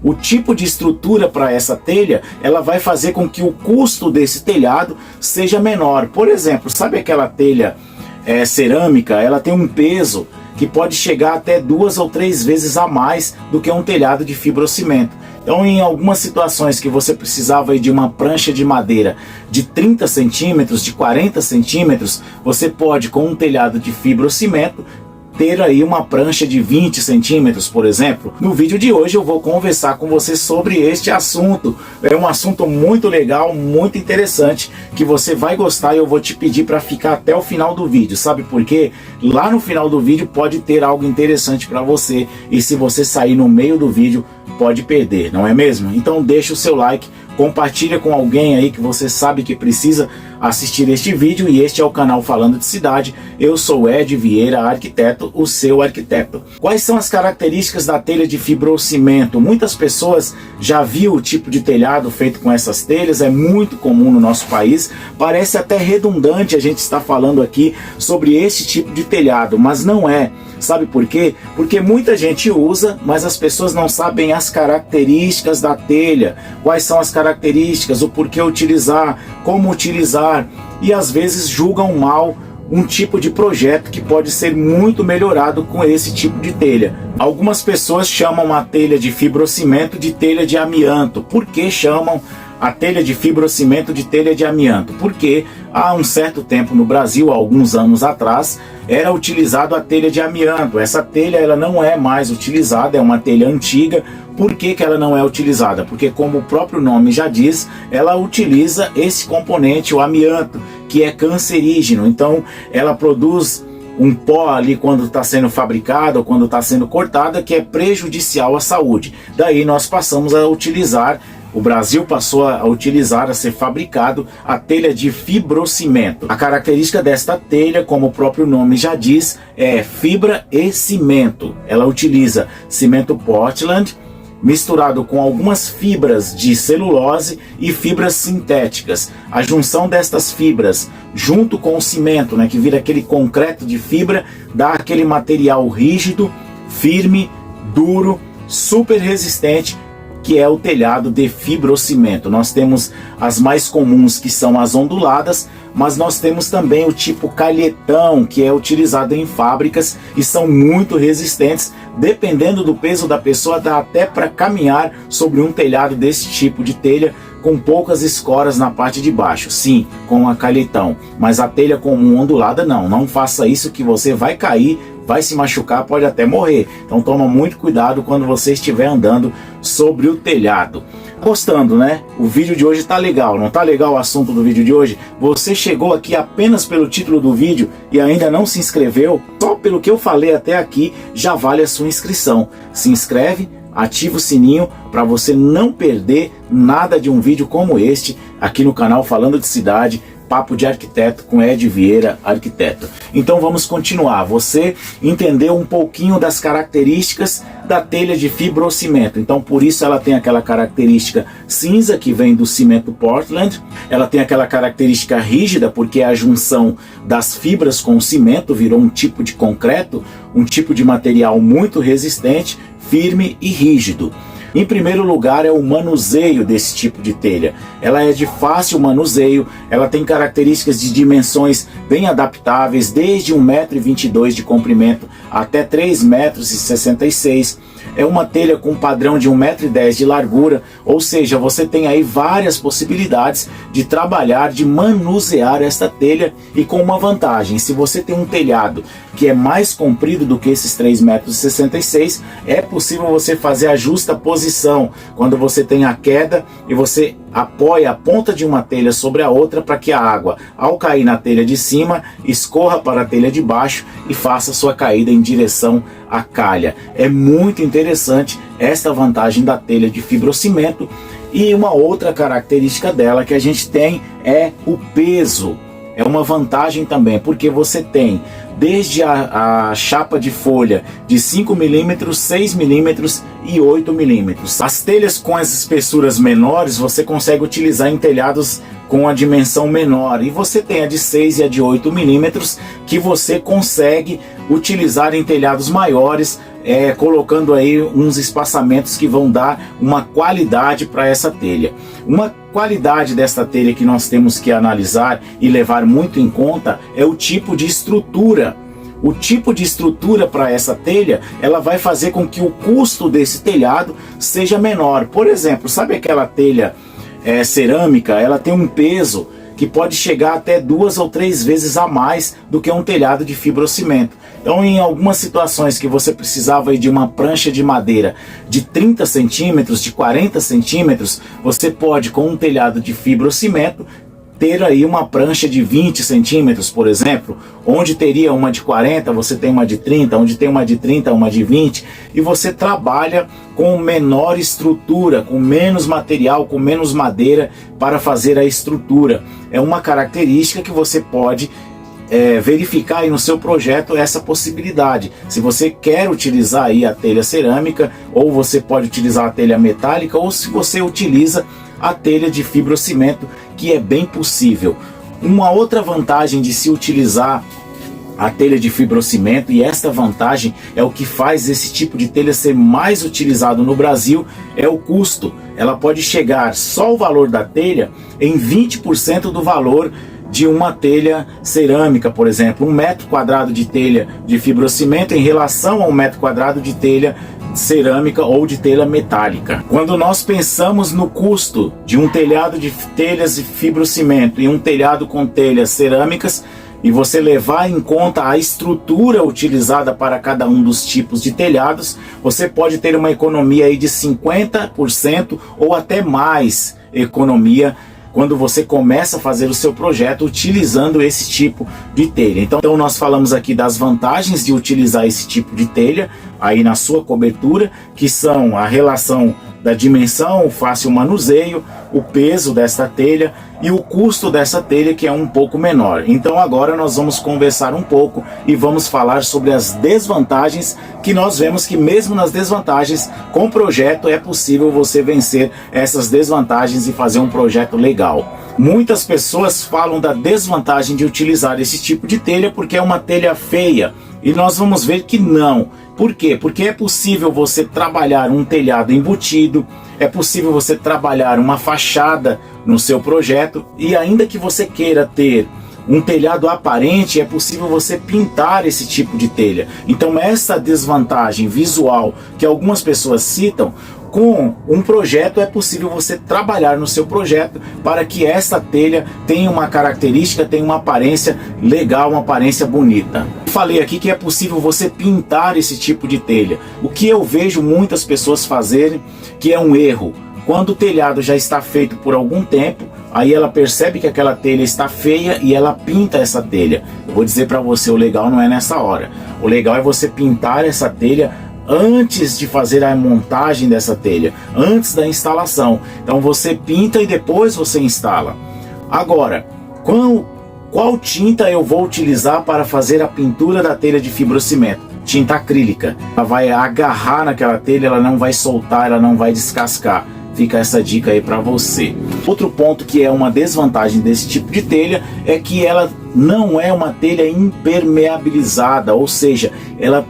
o tipo de estrutura para essa telha, ela vai fazer com que o custo desse telhado seja menor. Por exemplo, sabe aquela telha cerâmica? Ela tem um peso que pode chegar até 2 ou 3 vezes a mais do que um telhado de fibrocimento. Então, em algumas situações que você precisava de uma prancha de madeira de 30 centímetros, de 40 centímetros, você pode, com um telhado de fibrocimento, ter aí uma prancha de 20 centímetros, por exemplo. No vídeo de hoje eu vou conversar com você sobre este assunto. É um assunto muito legal, muito interessante, que você vai gostar, e eu vou te pedir para ficar até o final do vídeo. Sabe por quê? Lá no final do vídeo pode ter algo interessante para você, e se você sair no meio do vídeo, pode perder, não é mesmo? Então deixa o seu like, compartilha com alguém aí que você sabe que precisa assistir este vídeo. E este é o canal Falando de Cidade. Eu sou Ed Vieira, arquiteto, o seu arquiteto. Quais são as características da telha de fibrocimento? Muitas pessoas já viram o tipo de telhado feito com essas telhas, é muito comum no nosso país. Parece até redundante a gente estar falando aqui sobre esse tipo de telhado, mas não é. Sabe por quê? Porque muita gente usa, mas as pessoas não sabem as características da telha. Quais são as características, o porquê utilizar, como utilizar, e às vezes julgam mal um tipo de projeto que pode ser muito melhorado com esse tipo de telha. Algumas pessoas chamam a telha de fibrocimento de telha de amianto. Por que chamam a telha de fibrocimento de telha de amianto? Porque há um certo tempo no Brasil, há alguns anos atrás, era utilizado a telha de amianto. Essa telha ela não é mais utilizada, é uma telha antiga. Por que ela não é utilizada? Porque, como o próprio nome já diz, ela utiliza esse componente, o amianto, que é cancerígeno. Então ela produz um pó ali quando está sendo fabricada ou quando está sendo cortada, que é prejudicial à saúde. Daí nós passamos a utilizar, o Brasil passou a utilizar, a ser fabricado a telha de fibrocimento. A característica desta telha, como o próprio nome já diz, é fibra e cimento. Ela utiliza cimento Portland misturado com algumas fibras de celulose e fibras sintéticas. A junção destas fibras junto com o cimento, que vira aquele concreto de fibra, dá aquele material rígido, firme, duro, super resistente, que é o telhado de fibrocimento. Nós temos as mais comuns, que são as onduladas, mas nós temos também o tipo calhetão, que é utilizado em fábricas e são muito resistentes. Dependendo do peso da pessoa, dá até para caminhar sobre um telhado desse tipo de telha, com poucas escoras na parte de baixo. Sim, com a calhetão, mas a telha comum ondulada não faça isso, que você vai cair, vai se machucar, pode até morrer. Então toma muito cuidado quando você estiver andando sobre o telhado. Gostando, né? O vídeo de hoje tá legal, não tá legal o assunto do vídeo de hoje? Você chegou aqui apenas pelo título do vídeo e ainda não se inscreveu? Só pelo que eu falei até aqui já vale a sua inscrição. Se inscreve, ativa o sininho para você não perder nada de um vídeo como este aqui no canal Falando de Cidade, Papo de Arquiteto com Ed Vieira, arquiteto. Então vamos continuar. Você entendeu um pouquinho das características da telha de fibrocimento. Então por isso ela tem aquela característica cinza, que vem do cimento Portland. Ela tem aquela característica rígida, porque é a junção das fibras com o cimento, virou um tipo de concreto, um tipo de material muito resistente, firme e rígido. Em primeiro lugar é o manuseio desse tipo de telha. Ela é de fácil manuseio, ela tem características de dimensões bem adaptáveis, desde 1,22 m de comprimento até 3,66 m. É uma telha com padrão de 1,10 m de largura, ou seja, você tem aí várias possibilidades de trabalhar, de manusear esta telha, e com uma vantagem: se você tem um telhado que é mais comprido do que esses 3,66 m, é possível você fazer a justa posição, quando você tem a queda e você apoia a ponta de uma telha sobre a outra, para que a água, ao cair na telha de cima, escorra para a telha de baixo e faça sua caída em direção à calha. É muito interessante esta vantagem da telha de fibrocimento. E uma outra característica dela que a gente tem é o peso. É uma vantagem também, porque você tem desde a chapa de folha de 5 mm, 6 mm e 8 mm. As telhas com as espessuras menores você consegue utilizar em telhados com a dimensão menor, e você tem a de 6 e a de 8 mm que você consegue utilizar em telhados maiores, colocando aí uns espaçamentos que vão dar uma qualidade para essa telha. Uma qualidade desta telha que nós temos que analisar e levar muito em conta é o tipo de estrutura. O tipo de estrutura para essa telha, ela vai fazer com que o custo desse telhado seja menor. Por exemplo, sabe aquela telha cerâmica? Ela tem um peso que pode chegar até 2 ou 3 vezes a mais do que um telhado de fibrocimento. Então, em algumas situações que você precisava de uma prancha de madeira de 30 centímetros, de 40 centímetros, você pode, com um telhado de fibrocimento, ter aí uma prancha de 20 centímetros, por exemplo. Onde teria uma de 40, você tem uma de 30, onde tem uma de 30, uma de 20, e você trabalha com menor estrutura, com menos material, com menos madeira para fazer a estrutura. É uma característica que você pode verificar aí no seu projeto essa possibilidade. Se você quer utilizar aí a telha cerâmica, ou você pode utilizar a telha metálica, ou se você utiliza a telha de fibrocimento, que é bem possível. Uma outra vantagem de se utilizar a telha de fibrocimento, e esta vantagem é o que faz esse tipo de telha ser mais utilizado no Brasil, é o custo. Ela pode chegar, só o valor da telha, em 20% do valor de uma telha cerâmica, por exemplo. 1 metro quadrado de telha de fibrocimento em relação a 1 metro quadrado de telha cerâmica ou de telha metálica. Quando nós pensamos no custo de um telhado de telhas de fibrocimento e um telhado com telhas cerâmicas, e você levar em conta a estrutura utilizada para cada um dos tipos de telhados, você pode ter uma economia aí de 50% ou até mais economia quando você começa a fazer o seu projeto utilizando esse tipo de telha. Então nós falamos aqui das vantagens de utilizar esse tipo de telha aí na sua cobertura, que são a relação da dimensão, o fácil manuseio, o peso desta telha e o custo dessa telha, que é um pouco menor. Então agora nós vamos conversar um pouco e vamos falar sobre as desvantagens, que nós vemos que mesmo nas desvantagens, com o projeto é possível você vencer essas desvantagens e fazer um projeto legal. Muitas pessoas falam da desvantagem de utilizar esse tipo de telha porque é uma telha feia, e nós vamos ver que não. Por quê? Porque é possível você trabalhar um telhado embutido, é possível você trabalhar uma fachada no seu projeto, e ainda que você queira ter um telhado aparente, é possível você pintar esse tipo de telha. Então essa desvantagem visual que algumas pessoas citam, com um projeto é possível você trabalhar no seu projeto para que essa telha tenha uma característica, tenha uma aparência legal, uma aparência bonita. Falei aqui que é possível você pintar esse tipo de telha. O que eu vejo muitas pessoas fazerem, que é um erro, quando o telhado já está feito por algum tempo, aí ela percebe que aquela telha está feia e ela pinta essa telha. Eu vou dizer para você, o legal não é nessa hora. O legal é você pintar essa telha antes de fazer a montagem dessa telha, antes da instalação. Então você pinta e depois você instala. Agora, qual tinta eu vou utilizar para fazer a pintura da telha de fibrocimento? Tinta acrílica. Ela vai agarrar naquela telha, ela não vai soltar, ela não vai descascar. Fica essa dica aí para você. Outro ponto que é uma desvantagem desse tipo de telha é que ela não é uma telha impermeabilizada, ou seja, ela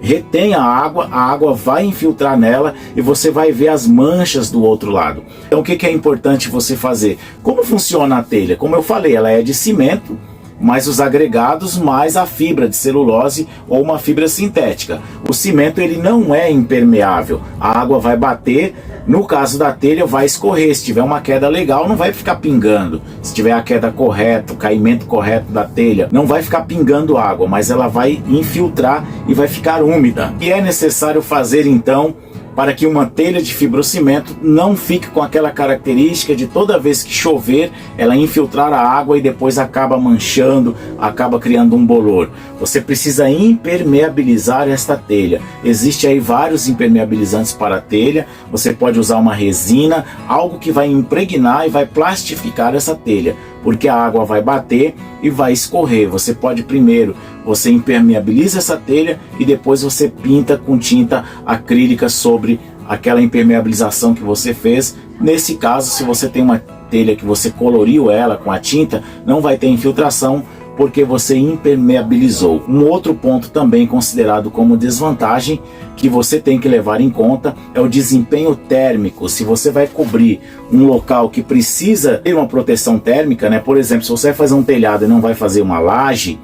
retém a água vai infiltrar nela e você vai ver as manchas do outro lado. Então o que é importante você fazer? Como funciona a telha? Como eu falei, ela é de cimento, mais os agregados, mais a fibra de celulose ou uma fibra sintética. O cimento ele não é impermeável, a água vai bater, no caso da telha vai escorrer, se tiver uma queda legal não vai ficar pingando, se tiver a queda correta, o caimento correto da telha, não vai ficar pingando água, mas ela vai infiltrar e vai ficar úmida. E é necessário fazer então para que uma telha de fibrocimento não fique com aquela característica de toda vez que chover, ela infiltrar a água e depois acaba manchando, acaba criando um bolor. Você precisa impermeabilizar esta telha. Existe aí vários impermeabilizantes para a telha. Você pode usar uma resina, algo que vai impregnar e vai plastificar essa telha, porque a água vai bater e vai escorrer. Você pode primeiro, você impermeabiliza essa telha e depois você pinta com tinta acrílica sobre aquela impermeabilização que você fez. Nesse caso, se você tem uma telha que você coloriu ela com a tinta, não vai ter infiltração, porque você impermeabilizou. Um outro ponto também considerado como desvantagem que você tem que levar em conta é o desempenho térmico. Se você vai cobrir um local que precisa ter uma proteção térmica, né? Por exemplo, se você vai fazer um telhado e não vai fazer uma laje,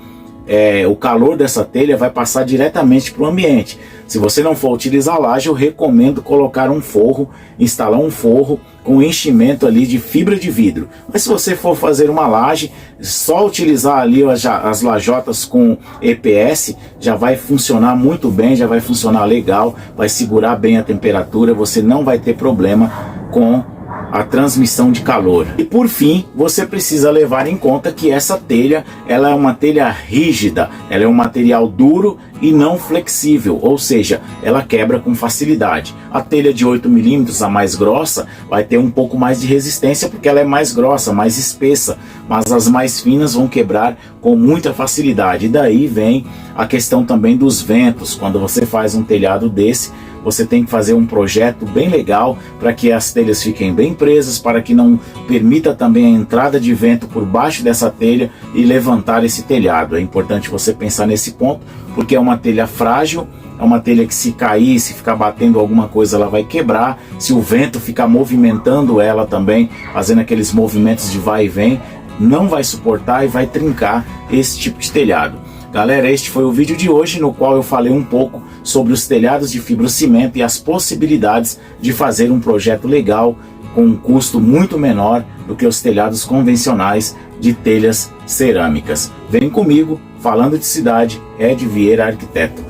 o calor dessa telha vai passar diretamente para o ambiente. Se você não for utilizar laje, eu recomendo colocar um forro, instalar um forro com enchimento ali de fibra de vidro. Mas se você for fazer uma laje, só utilizar ali as lajotas com EPS já vai funcionar muito bem, já vai funcionar legal, vai segurar bem a temperatura, você não vai ter problema com a transmissão de calor. E por fim, você precisa levar em conta que essa telha, ela é uma telha rígida, ela é um material duro e não flexível, ou seja, ela quebra com facilidade. A telha de 8 mm, a mais grossa, vai ter um pouco mais de resistência porque ela é mais grossa, mais espessa, mas as mais finas vão quebrar com muita facilidade. E daí vem a questão também dos ventos. Quando você faz um telhado desse, você tem que fazer um projeto bem legal para que as telhas fiquem bem presas, para que não permita também a entrada de vento por baixo dessa telha e levantar esse telhado. É importante você pensar nesse ponto, porque é uma telha frágil, é uma telha que se cair, se ficar batendo alguma coisa, ela vai quebrar. Se o vento ficar movimentando ela também, fazendo aqueles movimentos de vai e vem, não vai suportar e vai trincar esse tipo de telhado. Galera, este foi o vídeo de hoje, no qual eu falei um pouco sobre os telhados de fibrocimento e as possibilidades de fazer um projeto legal com um custo muito menor do que os telhados convencionais de telhas cerâmicas. Vem comigo, falando de cidade, Ed Vieira Arquiteto.